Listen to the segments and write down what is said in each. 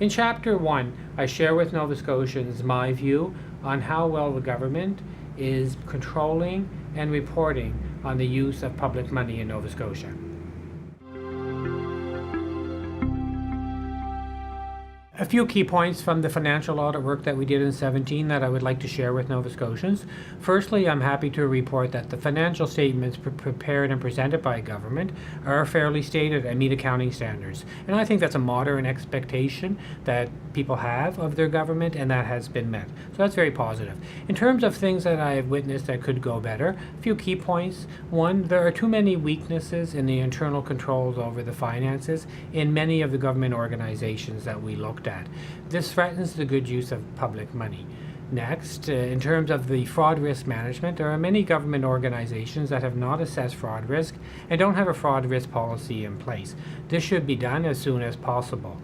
In Chapter 1, I share with Nova Scotians my view on how well the government is controlling and reporting on the use of public money in Nova Scotia. A few key points from the financial audit work that we did in 17 that I would like to share with Nova Scotians. Firstly, I'm happy to report that the financial statements prepared and presented by government are fairly stated and meet accounting standards. And I think that's a modern expectation that people have of their government, and that has been met. So that's very positive. In terms of things that I have witnessed that could go better, a few key points. One, there are too many weaknesses in the internal controls over the finances in many of the government organizations that we looked at. This threatens the good use of public money. Next, in terms of the fraud risk management, there are many government organizations that have not assessed fraud risk and don't have a fraud risk policy in place. This should be done as soon as possible.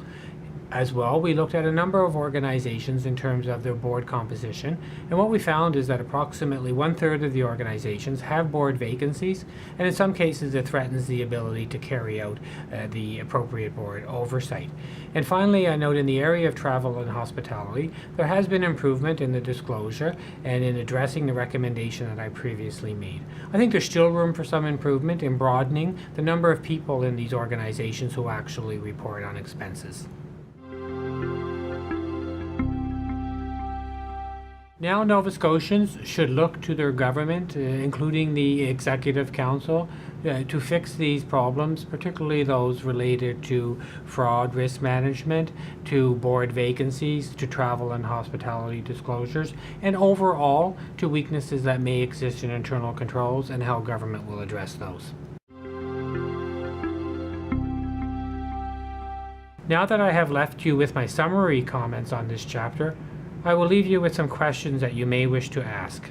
As well, we looked at a number of organizations in terms of their board composition, and what we found is that approximately 1/3 of the organizations have board vacancies, and in some cases it threatens the ability to carry out the appropriate board oversight. And finally, I note in the area of travel and hospitality, there has been improvement in the disclosure and in addressing the recommendation that I previously made. I think there's still room for some improvement in broadening the number of people in these organizations who actually report on expenses. Now Nova Scotians should look to their government, including the Executive Council, to fix these problems, particularly those related to fraud risk management, to board vacancies, to travel and hospitality disclosures, and overall to weaknesses that may exist in internal controls and how government will address those. Now that I have left you with my summary comments on this chapter, I will leave you with some questions that you may wish to ask.